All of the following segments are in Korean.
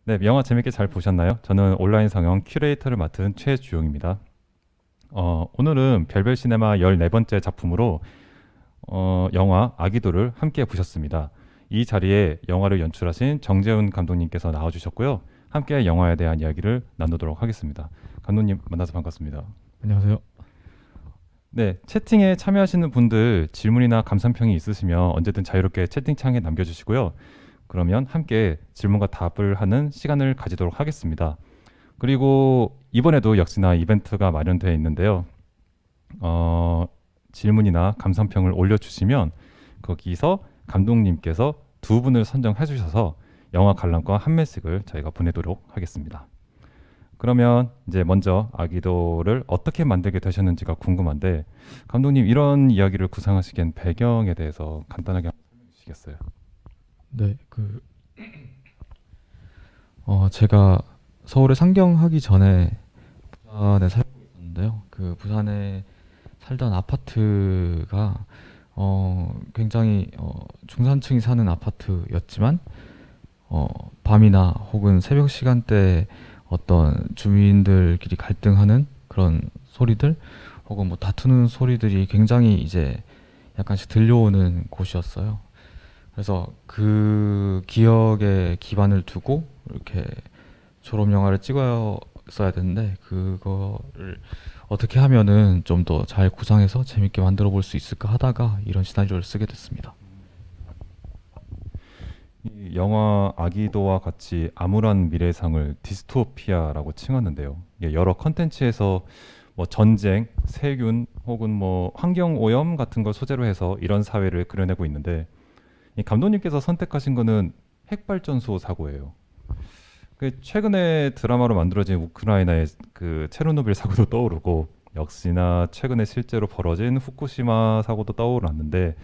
네, 영화 재밌게 잘 보셨나요? 저는 온라인 상영 큐레이터를 맡은 최주용입니다. 오늘은 별별 시네마 14번째 작품으로 영화 아기도를 함께 보셨습니다. 이 자리에 영화를 연출하신 정재훈 감독님께서 나와주셨고요. 함께 영화에 대한 이야기를 나누도록 하겠습니다. 감독님 만나서 반갑습니다. 안녕하세요. 네, 채팅에 참여하시는 분들 질문이나 감상평이 있으시면 언제든 자유롭게 채팅창에 남겨주시고요. 그러면 함께 질문과 답을 하는 시간을 가지도록 하겠습니다. 그리고 이번에도 역시나 이벤트가 마련되어 있는데요. 질문이나 감상평을 올려주시면 거기서 감독님께서 두 분을 선정해 주셔서 영화 관람권 한 매씩을 저희가 보내도록 하겠습니다. 그러면 이제 먼저 아기도를 어떻게 만들게 되셨는지가 궁금한데 감독님 이런 이야기를 구상하시기엔 배경에 대해서 간단하게 한번 설명해 주시겠어요? 네, 제가 서울에 상경하기 전에 부산에 살고 있었는데요. 그 부산에 살던 아파트가 굉장히 중산층이 사는 아파트였지만 밤이나 혹은 새벽 시간대에 어떤 주민들끼리 갈등하는 그런 소리들 혹은 뭐 다투는 소리들이 굉장히 이제 약간씩 들려오는 곳이었어요. 그래서 그 기억에 기반을 두고 이렇게 졸업 영화를 찍었어야 되는데 그거를 어떻게 하면은 좀 더 잘 구상해서 재밌게 만들어 볼 수 있을까 하다가 이런 시나리오를 쓰게 됐습니다. 이 영화 아기도와 같이 암울한 미래상을 디스토피아라고 칭하는데요. 이게 여러 컨텐츠에서 뭐 전쟁, 세균 혹은 뭐 환경 오염 같은 걸 소재로 해서 이런 사회를 그려내고 있는데 이 감독님께서 선택하신 거는 핵발전소 사고예요. 그 최근에 드라마로 만들어진 우크라이나의 그 체르노빌 사고도 떠오르고 역시나 최근에 실제로 벌어진 후쿠시마 사고도 떠오르는데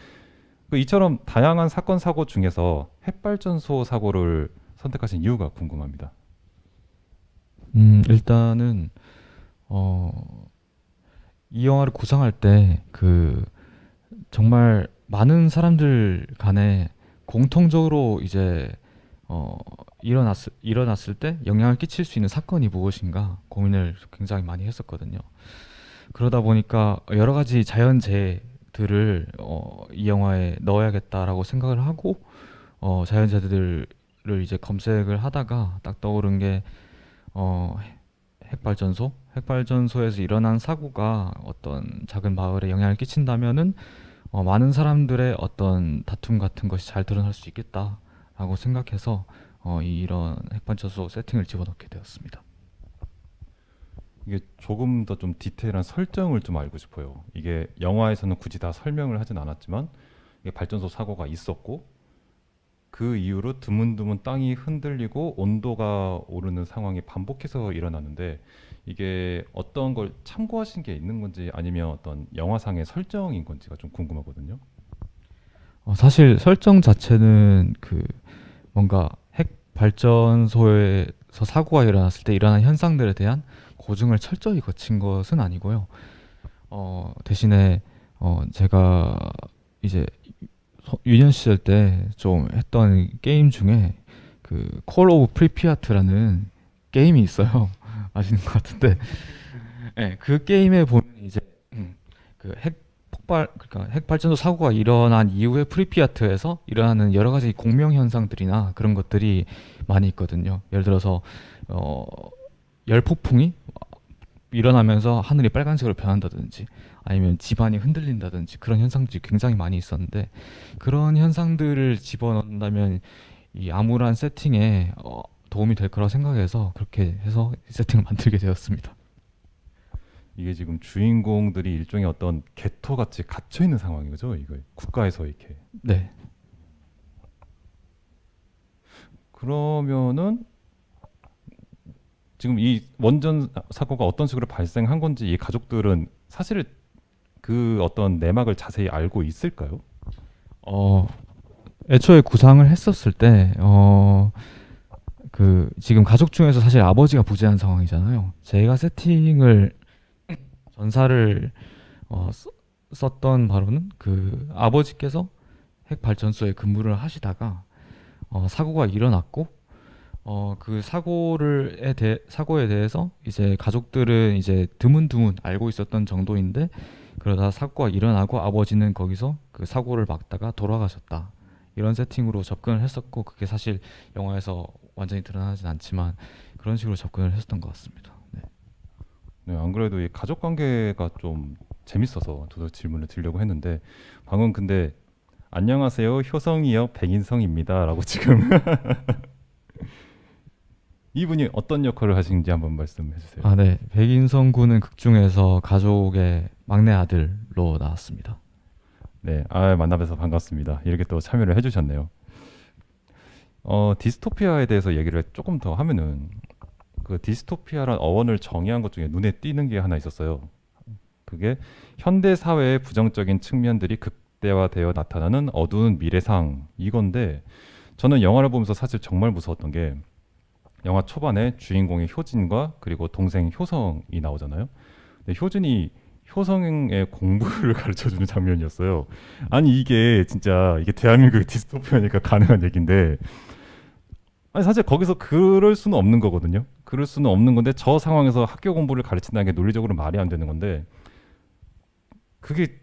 그 이처럼 다양한 사건 사고 중에서 핵발전소 사고를 선택하신 이유가 궁금합니다. 일단은 어, 이 영화를 구상할 때 정말 많은 사람들 간에 공통적으로 이제 어, 일어났을 때 영향을 끼칠 수 있는 사건이 무엇인가 고민을 굉장히 많이 했었거든요. 그러다 보니까 여러 가지 자연재해들을 이 영화에 넣어야겠다라고 생각을 하고 자연재해들을 이제 검색을 하다가 딱 떠오른 게 어, 핵발전소? 핵발전소에서 일어난 사고가 어떤 작은 마을에 영향을 끼친다면은 많은 사람들의 어떤 다툼 같은 것이 잘 드러날 수 있겠다라고 생각해서 이런 핵발전소 세팅을 집어넣게 되었습니다. 이게 조금 더 좀 디테일한 설정을 좀 알고 싶어요. 이게 영화에서는 굳이 다 설명을 하진 않았지만 이게 발전소 사고가 있었고 그 이후로 드문드문 땅이 흔들리고 온도가 오르는 상황이 반복해서 일어나는데 이게 어떤 걸 참고하신 게 있는 건지 아니면 어떤 영화상의 설정인 건지가 좀 궁금하거든요. 사실 설정 자체는 뭔가 핵 발전소에서 사고가 일어났을 때 일어난 현상들에 대한 고증을 철저히 거친 것은 아니고요. 대신에 제가 이제 유년 시절 때 좀 했던 게임 중에 콜 오브 프리피아트라는 게임이 있어요. 아시는 것 같은데, 네, 그 게임에 보면 이제 핵 폭발 그러니까 핵 발전소 사고가 일어난 이후에 프리피아트에서 일어나는 여러 가지 공명 현상들이나 그런 것들이 많이 있거든요. 예를 들어서 어, 열폭풍이 일어나면서 하늘이 빨간색으로 변한다든지 아니면 집안이 흔들린다든지 그런 현상들이 굉장히 많이 있었는데 그런 현상들을 집어넣는다면 이 암울한 세팅에 도움이 될 거라고 생각해서 그렇게 해서 이 세팅을 만들게 되었습니다. 이게 지금 주인공들이 일종의 어떤 개토같이 갇혀 있는 상황인 거죠. 이거 국가에서 이렇게. 네. 그러면은 지금 이 원전 사고가 어떤 식으로 발생한 건지 이 가족들은 사실 그 어떤 내막을 자세히 알고 있을까요? 어, 애초에 구상을 했었을 때, 지금 가족 중에서 사실 아버지가 부재한 상황이잖아요. 제가 세팅을, 전사를, 썼던 바로는 아버지께서 핵 발전소에 근무를 하시다가, 사고가 일어났고, 그 사고에 대해서 이제 가족들은 이제 드문드문 알고 있었던 정도인데 그러다 사고가 일어나고 아버지는 거기서 그 사고를 막다가 돌아가셨다. 이런 세팅으로 접근을 했었고 그게 사실 영화에서 완전히 드러나진 않지만 그런 식으로 접근을 했었던 것 같습니다. 네. 네, 안 그래도 이 가족 관계가 좀 재밌어서 저도 질문을 드리려고 했는데 방금 근데 안녕하세요 효성이요 백인성입니다라고 지금 이분이 어떤 역할을 하시는지 한번 말씀해 주세요. 아, 네. 백인성 군은 극 중에서 가족의 막내 아들로 나왔습니다. 네, 만나뵈서 반갑습니다. 이렇게 또 참여를 해주셨네요. 디스토피아에 대해서 얘기를 조금 더 하면은 그 디스토피아란 어원을 정의한 것 중에 눈에 띄는 게 하나 있었어요. 그게 현대 사회의 부정적인 측면들이 극대화되어 나타나는 어두운 미래상 이건데 저는 영화를 보면서 사실 정말 무서웠던 게 영화 초반에 주인공의 효진과 그리고 동생 효성이 나오잖아요. 근데 효진이 효성의 공부를 가르쳐주는 장면이었어요. 아니 이게 진짜 이게 대한민국의 디스토피아니까 가능한 얘기인데 아니 사실 거기서 그럴 수는 없는 거거든요. 그럴 수는 없는 건데 저 상황에서 학교 공부를 가르친다는 게 논리적으로 말이 안 되는 건데 그게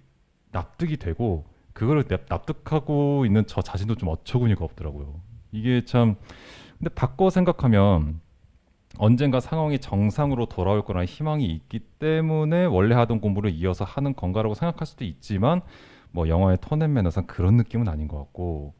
납득이 되고 그거를 납득하고 있는 저 자신도 좀 어처구니가 없더라고요. 이게 참 근데 바꿔 생각하면 언젠가 상황이 정상으로 돌아올 거라는 희망이 있기 때문에 원래 하던 공부를 이어서 하는 건가라고 생각할 수도 있지만 뭐 영화의 톤 앤 매너상 그런 느낌은 아닌 것 같고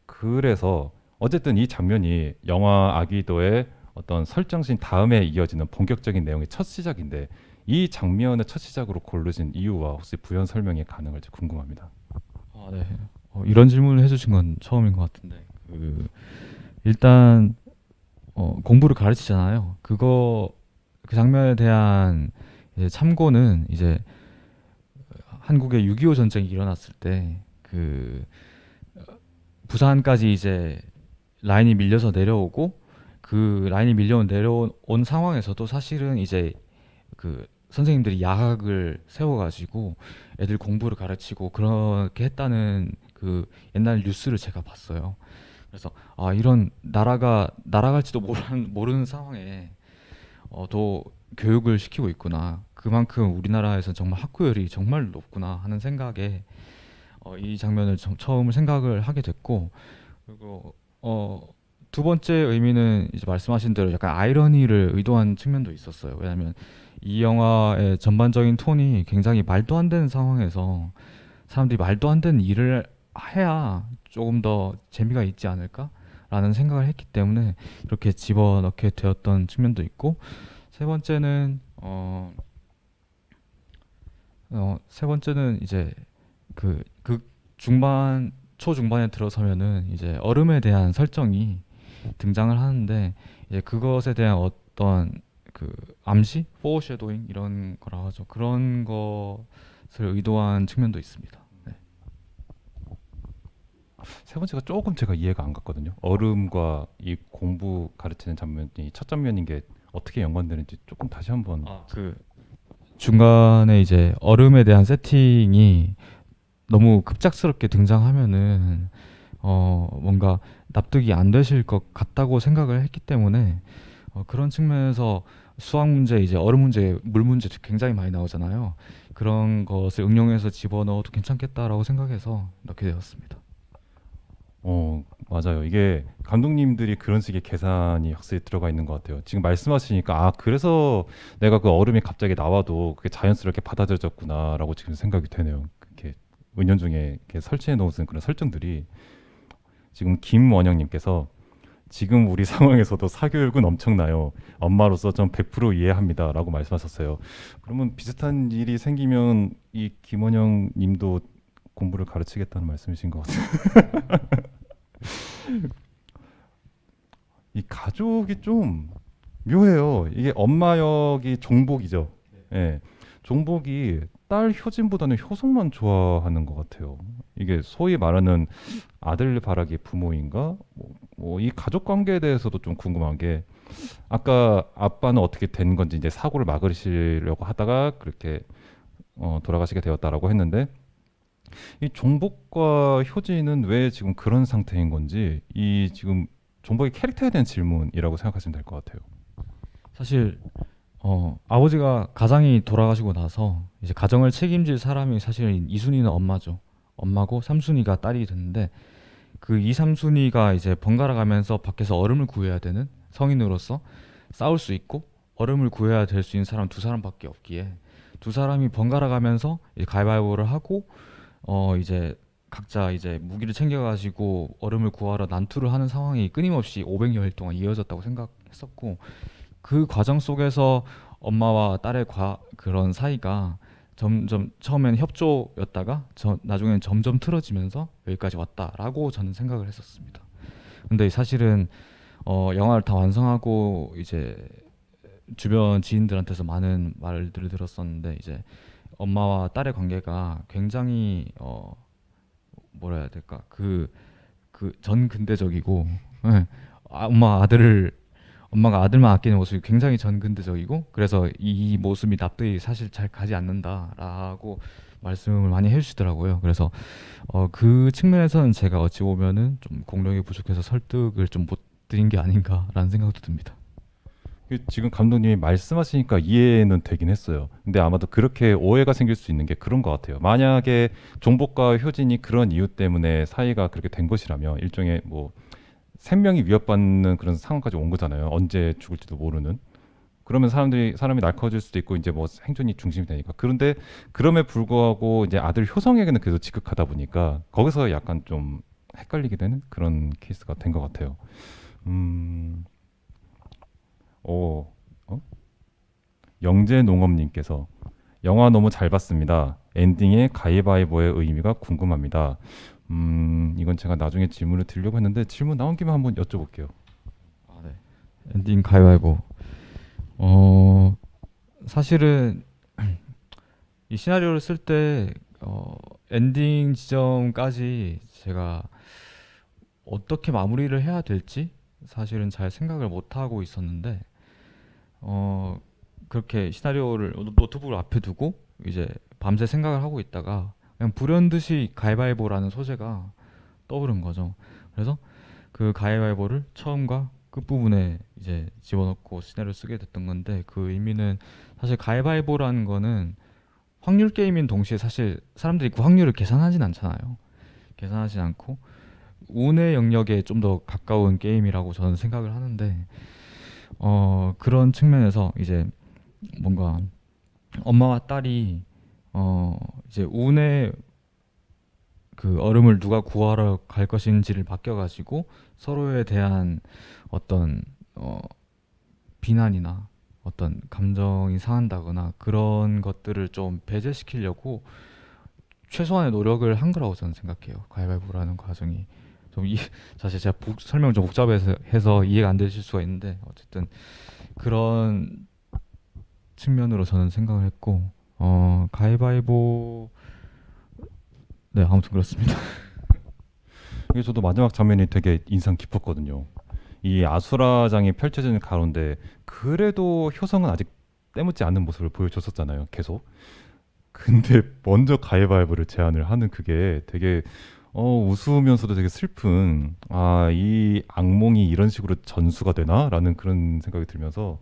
그래서 어쨌든 이 장면이 영화 아기도의 어떤 설정신 다음에 이어지는 본격적인 내용의 첫 시작인데 이 장면을 첫 시작으로 고르신 이유와 혹시 부연 설명이 가능할지 궁금합니다. 아, 네. 이런 질문을 해주신 건 처음인 것 같은데 일단 공부를 가르치잖아요. 그 장면에 대한 이제 참고는 이제 한국의 6.25 전쟁이 일어났을 때 그 부산까지 이제 라인이 밀려서 내려오고 그 라인이 밀려 내려온 상황에서도 사실은 이제 그 선생님들이 야학을 세워가지고 애들 공부를 가르치고 그렇게 했다는 그 옛날 뉴스를 제가 봤어요. 그래서 아 이런 나라가 날아갈지도 모르는 상황에 또 교육을 시키고 있구나. 그만큼 우리나라에서 정말 학구열이 정말 높구나 하는 생각에 이 장면을 처음 생각을 하게 됐고 그리고 두 번째 의미는 이제 말씀하신 대로 약간 아이러니를 의도한 측면도 있었어요. 왜냐하면 이 영화의 전반적인 톤이 굉장히 말도 안 되는 상황에서 사람들이 말도 안 되는 일을 해야 조금 더 재미가 있지 않을까라는 생각을 했기 때문에 이렇게 집어넣게 되었던 측면도 있고 세 번째는 세 번째는 이제 그 중반 초중반에 들어서면은 이제 얼음에 대한 설정이 등장을 하는데 이제 그것에 대한 어떤 그 암시, 포어쉐도잉 이런 거라 하죠. 그런 것을 의도한 측면도 있습니다. 네. 세 번째가 조금 제가 이해가 안 갔거든요. 얼음과 이 공부 가르치는 장면이 첫 장면인 게 어떻게 연관되는지 조금 다시 한번. 그 중간에 이제 얼음에 대한 세팅이 너무 급작스럽게 등장하면은 뭔가 납득이 안 되실 것 같다고 생각을 했기 때문에 그런 측면에서 수학 문제 이제 얼음 문제, 물 문제 굉장히 많이 나오잖아요. 그런 것을 응용해서 집어넣어도 괜찮겠다라고 생각해서 넣게 되었습니다. 맞아요. 이게 감독님들이 그런 식의 계산이 확실히 들어가 있는 것 같아요. 지금 말씀하시니까 그래서 내가 그 얼음이 갑자기 나와도 그게 자연스럽게 받아들여졌구나라고 지금 생각이 되네요. 그렇게 은연중에 이렇게 설치해 놓은 그런 설정들이 지금 김원영님께서 지금 우리 상황에서도 사교육은 엄청나요. 엄마로서 전 100% 이해합니다라고 말씀하셨어요. 그러면 비슷한 일이 생기면 이 김원영 님도 공부를 가르치겠다는 말씀이신 것 같아요. 이 가족이 좀 묘해요. 이게 엄마 역이 종복이죠. 예. 종복이 딸 효진보다는 효성만 좋아하는 것 같아요. 이게 소위 말하는 아들 바라기 부모인가? 이 가족 관계에 대해서도 좀 궁금한 게 아까 아빠는 어떻게 된 건지 이제 사고를 막으시려고 하다가 그렇게 돌아가시게 되었다라고 했는데 이 종복과 효진은 왜 지금 그런 상태인 건지 이 지금 존버의 캐릭터에 대한 질문이라고 생각하시면 될 것 같아요. 사실 아버지가 가장이 돌아가시고 나서 이제 가정을 책임질 사람이 사실 이순이는 엄마죠. 엄마고 삼순이가 딸이 됐는데 그 이삼순이가 이제 번갈아 가면서 밖에서 얼음을 구해야 되는 성인으로서 싸울 수 있고 얼음을 구해야 될 수 있는 사람 두 사람밖에 없기에 두 사람이 번갈아 가면서 이제 가위바위보를 하고 이제 각자 이제 무기를 챙겨가지고 얼음을 구하러 난투를 하는 상황이 끊임없이 500여일 동안 이어졌다고 생각했었고 그 과정 속에서 엄마와 딸의 그런 사이가 점점 처음엔 협조였다가 나중엔 점점 틀어지면서 여기까지 왔다라고 저는 생각을 했었습니다. 근데 사실은 영화를 다 완성하고 이제 주변 지인들한테서 많은 말들을 들었었는데 이제 엄마와 딸의 관계가 굉장히 뭐라 해야 될까 그 전근대적이고 예. 엄마가 아들만 아끼는 모습이 굉장히 전근대적이고 그래서 이 모습이 납득이 사실 잘 가지 않는다라고 말씀을 많이 해주시더라고요. 그래서 그 측면에서는 제가 어찌 보면은 좀 공력이 부족해서 설득을 좀 못 드린 게 아닌가라는 생각도 듭니다. 지금 감독님이 말씀하시니까 이해는 되긴 했어요. 근데 아마도 그렇게 오해가 생길 수 있는 게 그런 것 같아요. 만약에 종복과 효진이 그런 이유 때문에 사이가 그렇게 된 것이라면 일종의 뭐 생명이 위협받는 그런 상황까지 온 거잖아요. 언제 죽을지도 모르는. 그러면 사람이 날카로워질 수도 있고 이제 뭐 생존이 중심이 되니까. 그런데 그럼에 불구하고 이제 아들 효성에게는 그래도 지극하다 보니까 거기서 약간 좀 헷갈리게 되는 그런 케이스가 된 것 같아요. 음, 오, 어? 영재농업님께서 영화 너무 잘 봤습니다. 엔딩의 가위바위보의 의미가 궁금합니다. 이건 제가 나중에 질문을 드리려고 했는데 질문 나온 김에 한번 여쭤볼게요. 아, 네. 엔딩 가위바위보. 어, 사실은 이 시나리오를 쓸 때 엔딩 지점까지 제가 어떻게 마무리를 해야 될지 사실은 잘 생각을 못 하고 있었는데 어, 그렇게 시나리오를 노트북을 앞에 두고 이제 밤새 생각을 하고 있다가 그냥 불현듯이 가위바위보라는 소재가 떠오른 거죠. 그래서 그 가위바위보를 처음과 끝부분에 이제 집어넣고 시나리오 쓰게 됐던 건데 그 의미는 사실 가위바위보라는 거는 확률 게임인 동시에 사실 사람들이 그 확률을 계산하진 않잖아요. 계산하진 않고 운의 영역에 좀 더 가까운 게임이라고 저는 생각을 하는데 그런 측면에서 이제 뭔가 엄마와 딸이 이제 운의 그 얼음을 누가 구하러 갈 것인지를 맡겨가지고 서로에 대한 어떤 비난이나 어떤 감정이 상한다거나 그런 것들을 좀 배제시키려고 최소한의 노력을 한 거라고 저는 생각해요. 가위바위보라는 과정이 좀 사실 제가 설명을 좀 복잡해서 해서 이해가 안 되실 수가 있는데 어쨌든 그런 측면으로 저는 생각을 했고 가위바위보 네 아무튼 그렇습니다. 이게 저도 마지막 장면이 되게 인상 깊었거든요. 이 아수라장이 펼쳐지는 가운데 그래도 효성은 아직 때묻지 않는 모습을 보여줬었잖아요. 계속. 근데 먼저 가위바위보를 제안을 하는 그게 되게 웃으면서도 되게 슬픈 이 악몽이 이런 식으로 전수가 되나라는 그런 생각이 들면서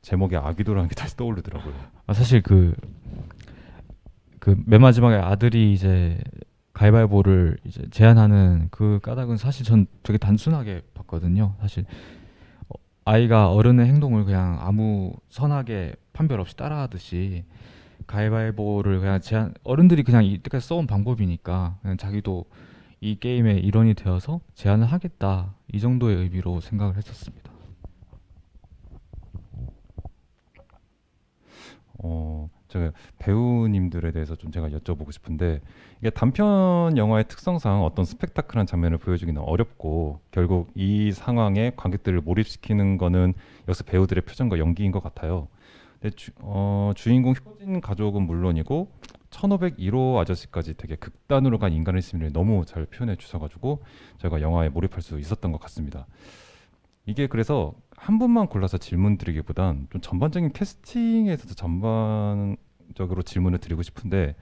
제목에 아기도라는 게 다시 떠오르더라고요. 사실 그 맨 마지막에 아들이 이제 가위바위보를 이제 제안하는 그 까닭은 사실 전 되게 단순하게 봤거든요. 사실 아이가 어른의 행동을 그냥 아무 선하게 판별 없이 따라하듯이 가위바위보를 그냥 어른들이 그냥 이때까지 써온 방법이니까 그냥 자기도 이 게임의 일원이 되어서 제안을 하겠다 이 정도의 의미로 생각을 했었습니다. 제가 배우님들에 대해서 좀 제가 여쭤보고 싶은데 이게 단편 영화의 특성상 어떤 스펙타클한 장면을 보여주기는 어렵고 결국 이 상황에 관객들을 몰입시키는 거는 역시 배우들의 표정과 연기인 것 같아요. 근데 주인공 효진 가족은 물론이고 1501호 아저씨까지 되게 극단으로 간 인간의 심리를 너무 잘 표현해 주셔가지고 제가 영화에 몰입할 수 있었던 것 같습니다. 이게 그래서 한 분만 골라서 질문 드리기보단 좀 전반적인 캐스팅에 있어서 전반적으로 질문을 드리고 싶은데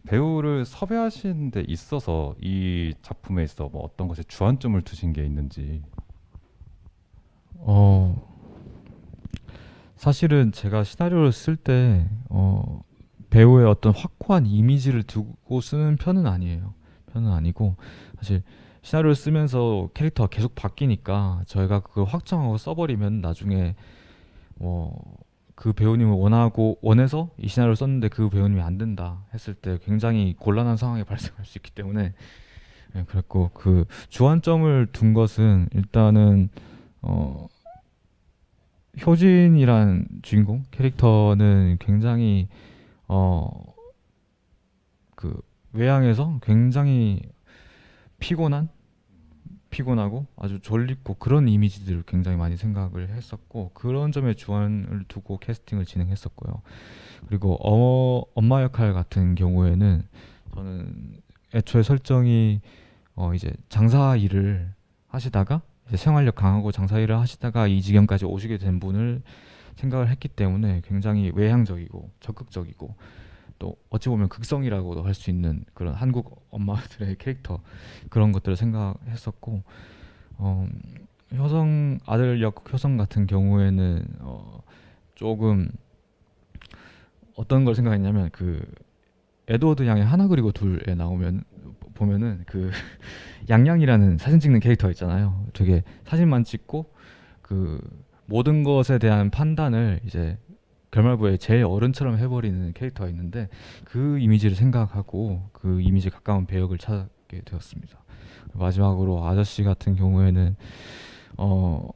배우를 섭외하신 데 있어서 이 작품에 있어 뭐 어떤 것에 주안점을 두신 게 있는지. 어, 사실은 제가 시나리오를 쓸 때, 배우의 어떤 확고한 이미지를 두고 쓰는 편은 아니에요. 편은 아니고, 사실 시나리오를 쓰면서 캐릭터가 계속 바뀌니까 저희가 그걸 확정하고 써버리면 나중에 뭐 그 배우님을 원하고 원해서 이 시나리오를 썼는데 그 배우님이 안 된다 했을 때 굉장히 곤란한 상황이 발생할 수 있기 때문에 그랬고 그 주안점을 둔 것은 일단은 어, 효진이란 주인공 캐릭터는 굉장히 어, 그 외향에서 굉장히 피곤한 피곤하고 아주 졸립고 그런 이미지들을 굉장히 많이 생각을 했었고 그런 점에 주안을 두고 캐스팅을 진행했었고요. 그리고 엄마 역할 같은 경우에는 저는 애초에 설정이 이제 장사 일을 하시다가 이제 생활력 강하고 장사 일을 하시다가 이 지경까지 오시게 된 분을 생각을 했기 때문에 굉장히 외향적이고 적극적이고 또 어찌 보면 극성이라고도 할 수 있는 그런 한국 엄마들의 캐릭터 그런 것들을 생각했었고 어, 효성 아들 역 효성 같은 경우에는 조금 어떤 걸 생각했냐면 그 에드워드 양의 하나 그리고 둘에 나오면 보면은 그 양양이라는 사진 찍는 캐릭터 있잖아요. 되게 사진만 찍고 그 모든 것에 대한 판단을 이제 결말부에 제일 어른처럼 해버리는 캐릭터가 있는데 그 이미지를 생각하고 그 이미지에 가까운 배역을 찾게 되었습니다. 마지막으로 아저씨 같은 경우에는 어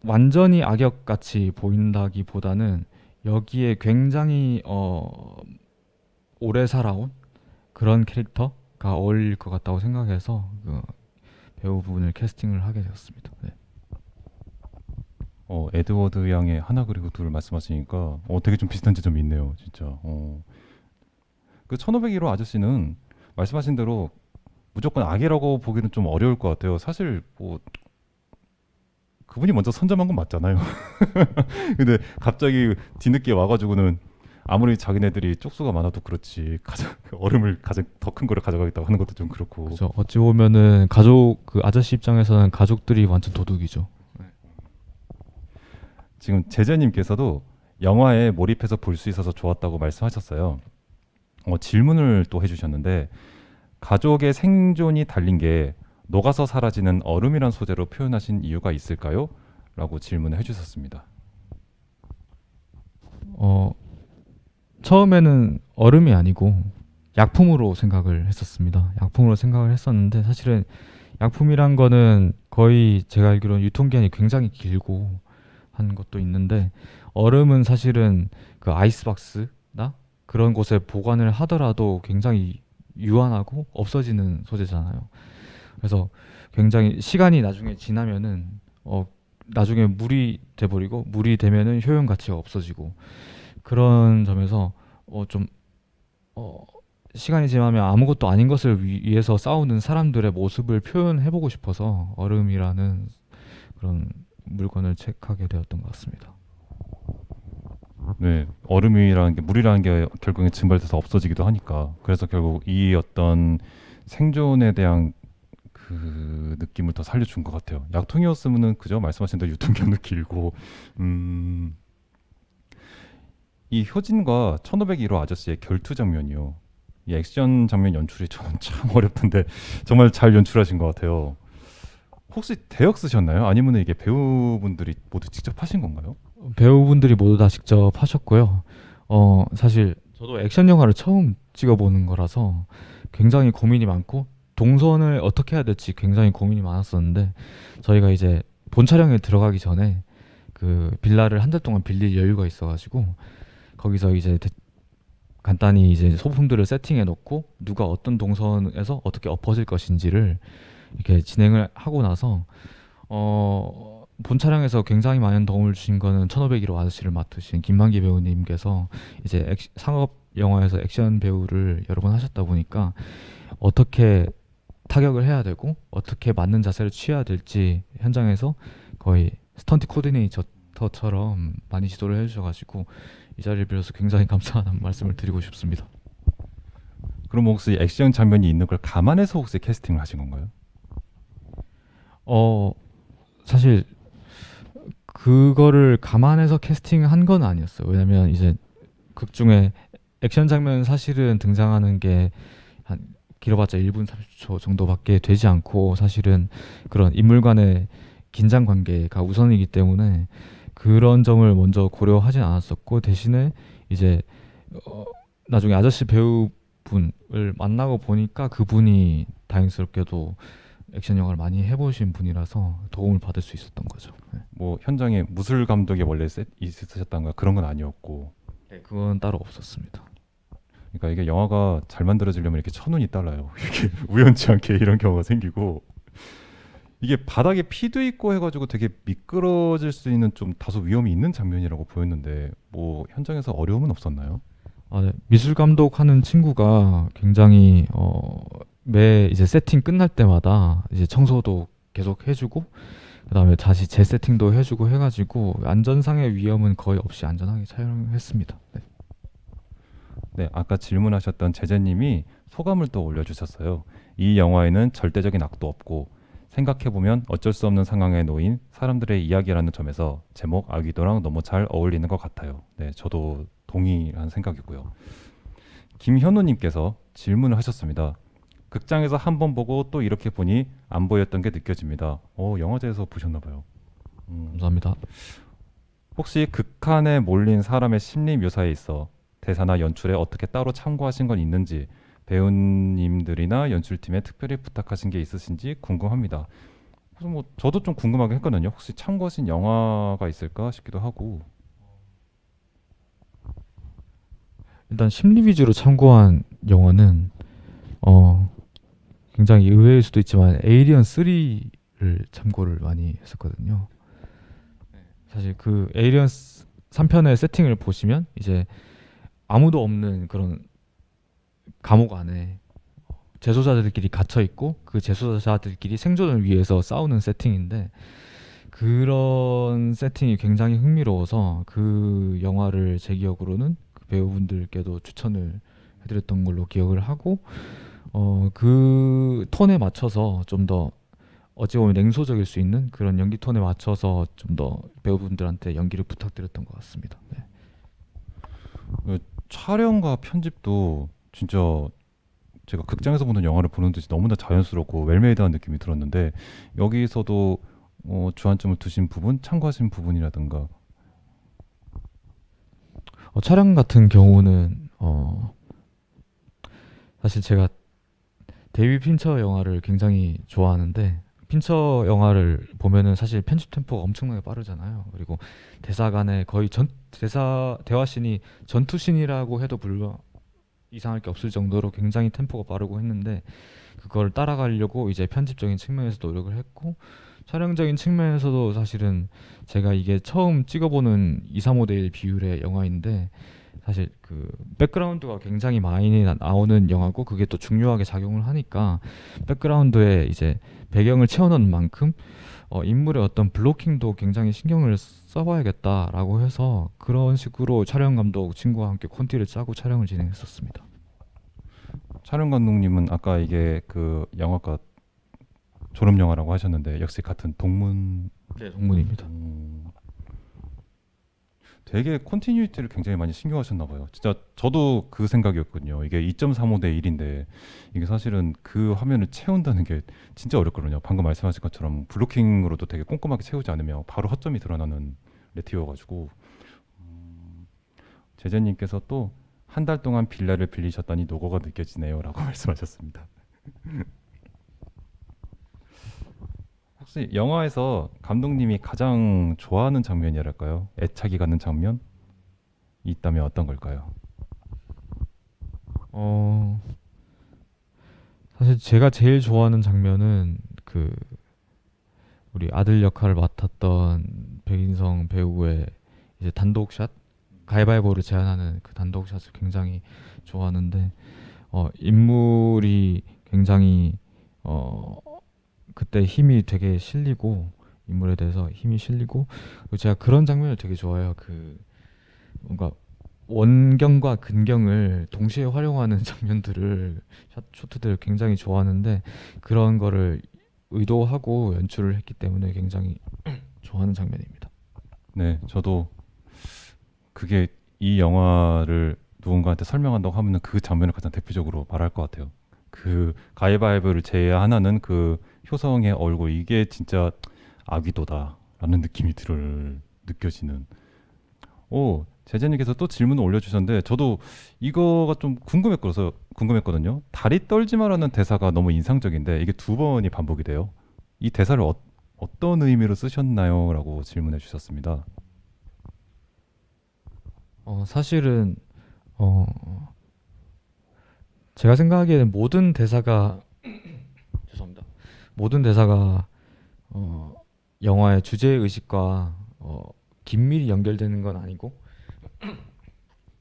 완전히 악역같이 보인다기보다는 여기에 굉장히 오래 살아온 그런 캐릭터가 어울릴 것 같다고 생각해서 그 배우분을 캐스팅을 하게 되었습니다. 네. 에드워드 양의 하나 그리고 둘을 말씀하시니까 되게 좀 비슷한 지점이 있네요, 진짜. 그 1501호 아저씨는 말씀하신 대로 무조건 악이라고 보기는 좀 어려울 것 같아요. 사실 뭐 그분이 먼저 선점한 건 맞잖아요. 근데 갑자기 뒤늦게 와가지고는 아무리 자기네들이 쪽수가 많아도 그렇지 가장 그 얼음을 가장 더 큰 거를 가져가겠다고 하는 것도 좀 그렇고. 그죠. 어찌 보면은 가족 그 아저씨 입장에서는 가족들이 완전 도둑이죠. 지금 제재님께서도 영화에 몰입해서 볼 수 있어서 좋았다고 말씀하셨어요. 질문을 또 해주셨는데 가족의 생존이 달린 게 녹아서 사라지는 얼음이란 소재로 표현하신 이유가 있을까요? 라고 질문을 해주셨습니다. 어, 처음에는 얼음이 아니고 약품으로 생각을 했었습니다. 약품으로 생각을 했었는데 사실은 약품이란 거는 거의 제가 알기로는 유통기한이 굉장히 길고 한 것도 있는데 얼음은 사실은 그 아이스박스나 그런 곳에 보관을 하더라도 굉장히 유한하고 없어지는 소재잖아요. 그래서 굉장히 시간이 나중에 지나면은 나중에 물이 돼버리고 물이 되면은 효용 가치가 없어지고 그런 점에서 좀 시간이 지나면 아무것도 아닌 것을 위해서 싸우는 사람들의 모습을 표현해보고 싶어서 얼음이라는 그런 물건을 책하게 되었던 것 같습니다. 네, 얼음이라는 게 물이라는 게 결국에 증발돼서 없어지기도 하니까 그래서 결국 이 어떤 생존에 대한 그 느낌을 더 살려준 것 같아요. 약통이었으면은 그죠 말씀하신 대로 유통기한도 길고 이 효진과 1501호 아저씨의 결투 장면이요. 이 액션 장면 연출이 저는 참 어렵던데 정말 잘 연출하신 것 같아요. 혹시 대역 쓰셨나요? 아니면 이게 배우분들이 모두 직접 하신 건가요? 배우분들이 모두 다 직접 하셨고요. 사실 저도 액션 영화를 처음 찍어보는 거라서 굉장히 고민이 많고 동선을 어떻게 해야 될지 굉장히 고민이 많았었는데 저희가 이제 본 촬영에 들어가기 전에 그 빌라를 한 달 동안 빌릴 여유가 있어가지고 거기서 이제 간단히 이제 소품들을 세팅해 놓고 누가 어떤 동선에서 어떻게 엎어질 것인지를 이렇게 진행을 하고 나서 본 촬영에서 굉장히 많은 도움을 주신 거는 1501호 아저씨를 맡으신 김만기 배우님께서 이제 상업 영화에서 액션 배우를 여러 번 하셨다 보니까 어떻게 타격을 해야 되고 어떻게 맞는 자세를 취해야 될지 현장에서 거의 스턴트 코디네이터처럼 많이 지도를 해주셔가지고 이 자리를 빌어서 굉장히 감사하다는 말씀을 드리고 싶습니다. 그럼 혹시 액션 장면이 있는 걸 감안해서 혹시 캐스팅을 하신 건가요? 어 사실 그거를 감안해서 캐스팅한 건 아니었어요. 왜냐면 이제 극 중에 액션 장면 사실은 등장하는 게 한 길어봤자 1분 30초 정도밖에 되지 않고 사실은 그런 인물 간의 긴장 관계가 우선이기 때문에 그런 점을 먼저 고려하진 않았었고 대신에 이제 어, 나중에 아저씨 배우분을 만나고 보니까 그분이 다행스럽게도 액션 영화를 많이 해보신 분이라서 도움을 받을 수 있었던 거죠. 네. 뭐 현장에 무술 감독이 원래 있으셨던가 그런 건 아니었고. 네, 그건 따로 없었습니다. 그러니까 이게 영화가 잘 만들어지려면 이렇게 천운이 달라요. 이렇게 우연치 않게 이런 경우가 생기고 이게 바닥에 피도 있고 해가지고 되게 미끄러질 수 있는 좀 다소 위험이 있는 장면이라고 보였는데 뭐 현장에서 어려움은 없었나요? 아, 네. 미술 감독하는 친구가 굉장히 매 이제 세팅 끝날 때마다 이제 청소도 계속 해주고 그다음에 다시 재세팅도 해주고 해가지고 안전상의 위험은 거의 없이 안전하게 촬영했습니다. 네. 네, 아까 질문하셨던 제재님이 소감을 또 올려주셨어요. 이 영화에는 절대적인 악도 없고 생각해보면 어쩔 수 없는 상황에 놓인 사람들의 이야기라는 점에서 제목 아기도랑 너무 잘 어울리는 것 같아요. 네, 저도 동의한 생각이고요. 김현우님께서 질문을 하셨습니다. 극장에서 한 번 보고 또 이렇게 보니 안 보였던 게 느껴집니다. 영화제에서 보셨나 봐요. 감사합니다. 혹시 극한에 몰린 사람의 심리 묘사에 있어 대사나 연출에 어떻게 따로 참고하신 건 있는지 배우님들이나 연출팀에 특별히 부탁하신 게 있으신지 궁금합니다. 그래서 뭐 저도 좀 궁금하게 했거든요. 혹시 참고하신 영화가 있을까 싶기도 하고. 일단 심리 위주로 참고한 영화는 어 굉장히 의외일 수도 있지만 에이리언 3를 참고를 많이 했었거든요. 사실 그 에이리언 3편의 세팅을 보시면 이제 아무도 없는 그런 감옥 안에 재소자들끼리 갇혀 있고 그 재소자들끼리 생존을 위해서 싸우는 세팅인데 그런 세팅이 굉장히 흥미로워서 그 영화를 제 기억으로는 그 배우분들께도 추천을 해드렸던 걸로 기억을 하고 그 톤에 맞춰서 좀 더 어찌 보면 냉소적일 수 있는 그런 연기 톤에 맞춰서 좀 더 배우분들한테 연기를 부탁드렸던 것 같습니다. 네. 그 촬영과 편집도 진짜 제가 극장에서 보는 영화를 보는 듯이 너무나 자연스럽고 웰메이드한 느낌이 들었는데 여기서도 주안점을 두신 부분, 참고하신 부분이라든가. 촬영 같은 경우는 사실 제가 데이비 핀처 영화를 굉장히 좋아하는데 핀처 영화를 보면은 사실 편집 템포가 엄청나게 빠르잖아요. 그리고 대사 간에 거의 대화씬이 전투씬이라고 해도 불과 이상할 게 없을 정도로 굉장히 템포가 빠르고 했는데 그걸 따라가려고 이제 편집적인 측면에서 노력을 했고 촬영적인 측면에서도 사실은 제가 이게 처음 찍어보는 2, 3, 5대 1 비율의 영화인데 사실 그 백그라운드가 굉장히 많이 나오는 영화고 그게 또 중요하게 작용을 하니까 백그라운드에 이제 배경을 채워넣은 만큼 인물의 어떤 블로킹도 굉장히 신경을 써봐야겠다라고 해서 그런 식으로 촬영 감독 친구와 함께 콘티를 짜고 촬영을 진행했었습니다. 촬영 감독님은 아까 이게 그 영화과 졸업 영화라고 하셨는데 역시 같은 동문. 네, 동문입니다. 되게 컨티뉴이티를 굉장히 많이 신경하셨나 봐요. 진짜 저도 그 생각이었거든요. 이게 2.35대 1인데 이게 사실은 그 화면을 채운다는 게 진짜 어렵거든요. 방금 말씀하신 것처럼 블로킹으로도 되게 꼼꼼하게 채우지 않으면 바로 허점이 드러나는 레티여가지고 제재님께서 또 한 달 동안 빌라를 빌리셨다니 노고가 느껴지네요라고 말씀하셨습니다. 혹시 영화에서 감독님이 가장 좋아하는 장면이랄까요? 애착이 가는 장면이 있다면 어떤 걸까요? 어, 사실 제가 제일 좋아하는 장면은 그 우리 아들 역할을 맡았던 백인성 배우의 이제 단독샷 가위바위보를 제안하는 그 단독샷을 굉장히 좋아하는데 인물이 굉장히 그때 힘이 되게 실리고 인물에 대해서 힘이 실리고 그리고 제가 그런 장면을 되게 좋아해요. 그 뭔가 원경과 근경을 동시에 활용하는 장면들을 쇼트들 굉장히 좋아하는데 그런 거를 의도하고 연출을 했기 때문에 굉장히 좋아하는 장면입니다. 네, 저도 그게 이 영화를 누군가한테 설명한다고 하면은 그 장면을 가장 대표적으로 말할 것 같아요. 그 가위바위보를 제외하나는 그 효성의 얼굴 이게 진짜 아귀도다라는 느낌이 느껴지는. 오, 제재님께서 또 질문을 올려주셨는데 저도 이거가 좀 궁금했거든요. 다리 떨지 마라는 대사가 너무 인상적인데 이게 두 번이 반복이 돼요. 이 대사를 어떤 의미로 쓰셨나요? 라고 질문해 주셨습니다. 사실은 어, 제가 생각하기에는 모든 대사가 죄송합니다. 모든 대사가 어, 영화의 주제 의식과 긴밀히 연결되는 건 아니고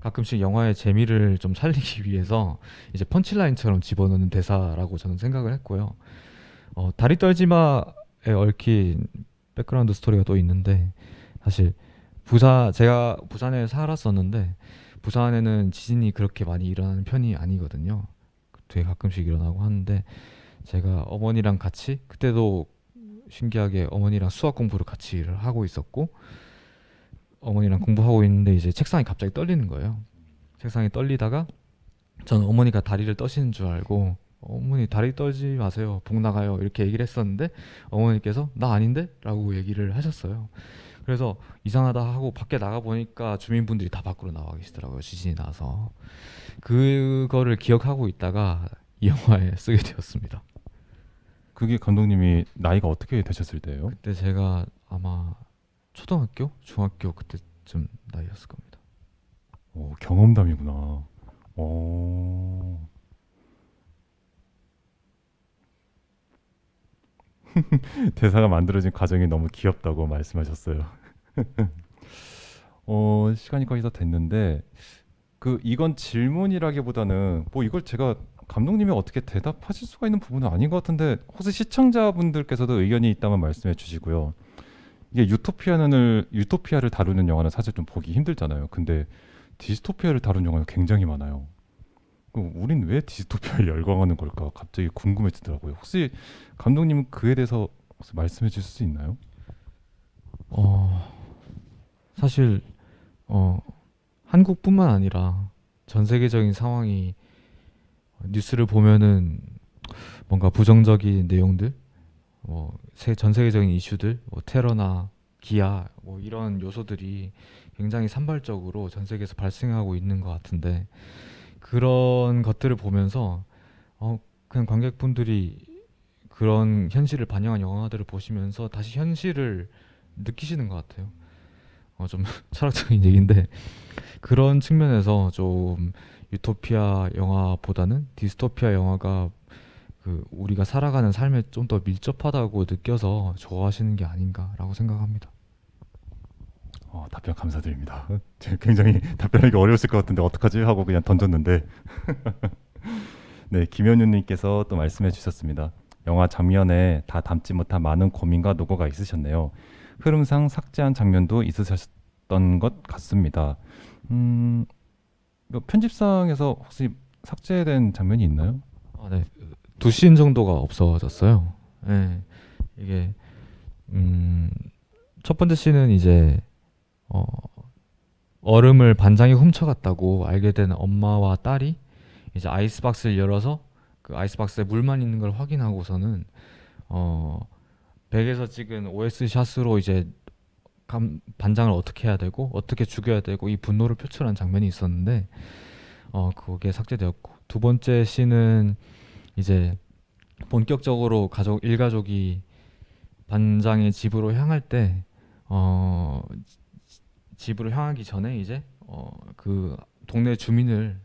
가끔씩 영화의 재미를 좀 살리기 위해서 이제 펀치라인처럼 집어넣는 대사라고 저는 생각을 했고요. 다리 떨지마에 얽힌 백그라운드 스토리가 또 있는데 사실 제가 부산에 살았었는데 부산에는 지진이 그렇게 많이 일어나는 편이 아니거든요. 되게 가끔씩 일어나고 하는데 제가 어머니랑 같이 그때도 신기하게 어머니랑 수학 공부를 같이 일을 하고 있었고 어머니랑 공부하고 있는데 이제 책상이 갑자기 떨리는 거예요. 책상이 떨리다가 저는 어머니가 다리를 떠시는 줄 알고 어머니 다리 떨지 마세요. 복 나가요. 이렇게 얘기를 했었는데 어머니께서 나 아닌데? 라고 얘기를 하셨어요. 그래서 이상하다 하고 밖에 나가 보니까 주민분들이 다 밖으로 나와 계시더라고요. 지진이 나서. 그거를 기억하고 있다가 이 영화에 쓰게 되었습니다. 그게 감독님이 나이가 어떻게 되셨을 때예요? 그때 제가 아마 초등학교, 중학교 그때쯤 나이였을 겁니다. 오, 경험담이구나. 오. 대사가 만들어진 과정이 너무 귀엽다고 말씀하셨어요. 시간이 거의 다 됐는데 이건 질문이라기보다는 뭐 이걸 제가 감독님이 어떻게 대답하실 수가 있는 부분은 아닌 것 같은데 혹시 시청자분들께서도 의견이 있다면 말씀해 주시고요. 이게 유토피아를 다루는 영화는 사실 좀 보기 힘들잖아요. 근데 디스토피아를 다룬 영화가 굉장히 많아요. 우린 왜 디스토피아에 열광하는 걸까? 갑자기 궁금해지더라고요. 혹시 감독님은 그에 대해서 혹시 말씀해 주실 수 있나요? 어, 사실 어, 한국뿐만 아니라 전 세계적인 상황이 뉴스를 보면은 뭔가 부정적인 내용들, 전 세계적인 이슈들, 뭐 테러나 기아, 뭐 이런 요소들이 굉장히 산발적으로 전 세계에서 발생하고 있는 것 같은데 그런 것들을 보면서 그냥 관객분들이 그런 현실을 반영한 영화들을 보시면서 다시 현실을 느끼시는 것 같아요. 좀 철학적인 얘기인데 그런 측면에서 좀 유토피아 영화보다는 디스토피아 영화가 그 우리가 살아가는 삶에 좀 더 밀접하다고 느껴서 좋아하시는 게 아닌가라고 생각합니다. 답변 감사드립니다. 제가 굉장히 답변하기 어려웠을 것 같은데 어떡하지 하고 그냥 던졌는데 네, 김현윤님께서 또 말씀해 주셨습니다. 영화 장면에 다 담지 못한 많은 고민과 노고가 있으셨네요. 흐름상 삭제한 장면도 있으셨던 것 같습니다. 편집상에서 혹시 삭제된 장면이 있나요? 네. 2씬 정도가 없어졌어요. 네. 이게 첫 번째 씬은 이제 어, 얼음을 반장이 훔쳐갔다고 알게 된 엄마와 딸이 이제 아이스박스를 열어서 그 아이스박스에 물만 있는 걸 확인하고서는 백에서 찍은 OS 샷으로 이제 반장을 어떻게 해야 되고 어떻게 죽여야 되고 이 분노를 표출한 장면이 있었는데 그게 삭제되었고 두 번째 씬은 이제 본격적으로 일가족이 반장의 집으로 향할 때 집으로 향하기 전에 이제 그 동네 주민을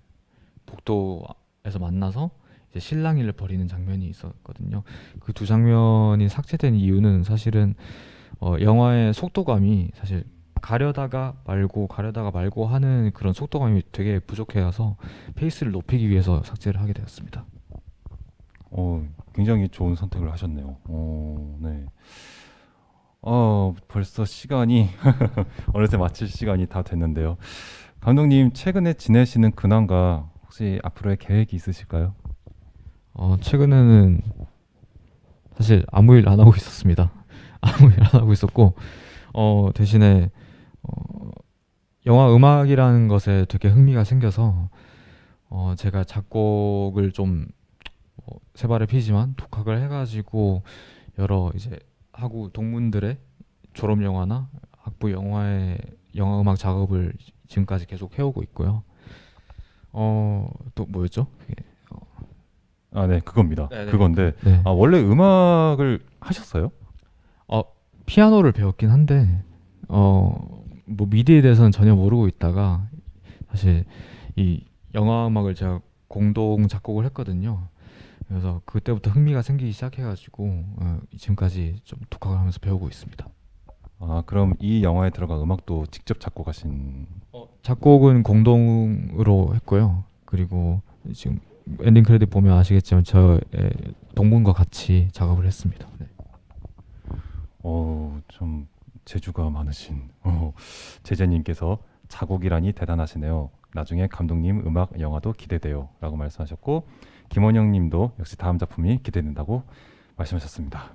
복도에서 만나서 이제 실랑이를 벌이는 장면이 있었거든요. 그 두 장면이 삭제된 이유는 사실은 영화의 속도감이 사실 가려다가 말고 하는 그런 속도감이 되게 부족해서 페이스를 높이기 위해서 삭제를 하게 되었습니다. 굉장히 좋은 선택을 하셨네요. 네. 벌써 시간이 어느새 마칠 시간이 다 됐는데요. 감독님 최근에 지내시는 근황과 혹시 앞으로의 계획이 있으실까요? 최근에는 사실 아무 일 안 하고 있었습니다. 아무 일 안 하고 있었고 대신에 어, 영화 음악이라는 것에 되게 흥미가 생겨서 제가 작곡을 좀 세 발의 피지만 독학을 해가지고 여러 이제 하고 동문들의 졸업 영화나 학부 영화의 영화 음악 작업을 지금까지 계속 해오고 있고요. 또 뭐였죠? 그게, 아, 네, 그겁니다. 네네. 그건데 네. 아, 원래 음악을 하셨어요? 어, 피아노를 배웠긴 한데 뭐 미디에 대해서는 전혀 모르고 있다가 사실 이 영화 음악을 제가 공동 작곡을 했거든요. 그래서 그때부터 흥미가 생기기 시작해가지고 지금까지 좀 독학을 하면서 배우고 있습니다. 아, 그럼 이 영화에 들어간 음악도 직접 작곡하신. 작곡은 공동으로 했고요. 그리고 지금 엔딩 크레딧 보면 아시겠지만 저의 동문과 같이 작업을 했습니다. 네. 좀 재주가 많으신 제재님께서 작곡이라니 대단하시네요. 나중에 감독님 음악 영화도 기대돼요라고 말씀하셨고 김원영님도 역시 다음 작품이 기대된다고 말씀하셨습니다.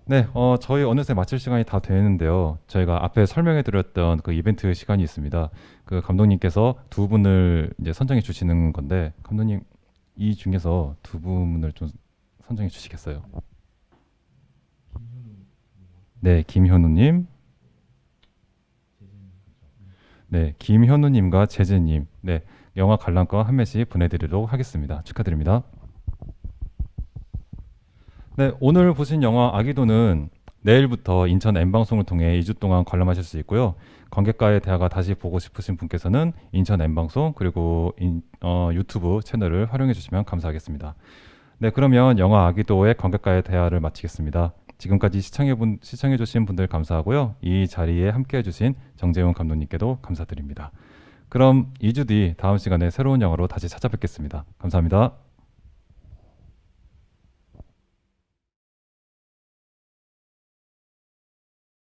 네, 저희 어느새 마칠 시간이 다 되는데요. 저희가 앞에 설명해드렸던 그 이벤트 시간이 있습니다. 그 감독님께서 두 분을 이제 선정해 주시는 건데 감독님 이 중에서 두 분을 좀 선정해 주시겠어요? 네, 김현우님. 네, 김현우님과 제재님. 네, 영화 관람권 한 매씩 보내드리도록 하겠습니다. 축하드립니다. 네, 오늘 보신 영화 아기도는 내일부터 인천 N방송을 통해 2주 동안 관람하실 수 있고요. 관객과의 대화가 다시 보고 싶으신 분께서는 인천 N방송 그리고 유튜브 채널을 활용해 주시면 감사하겠습니다. 네, 그러면 영화 아기도의 관객과의 대화를 마치겠습니다. 지금까지 시청해 주신 분들 감사하고요. 이 자리에 함께 해주신 정재훈 감독님께도 감사드립니다. 그럼 2주 뒤 다음 시간에 새로운 영화로 다시 찾아뵙겠습니다. 감사합니다.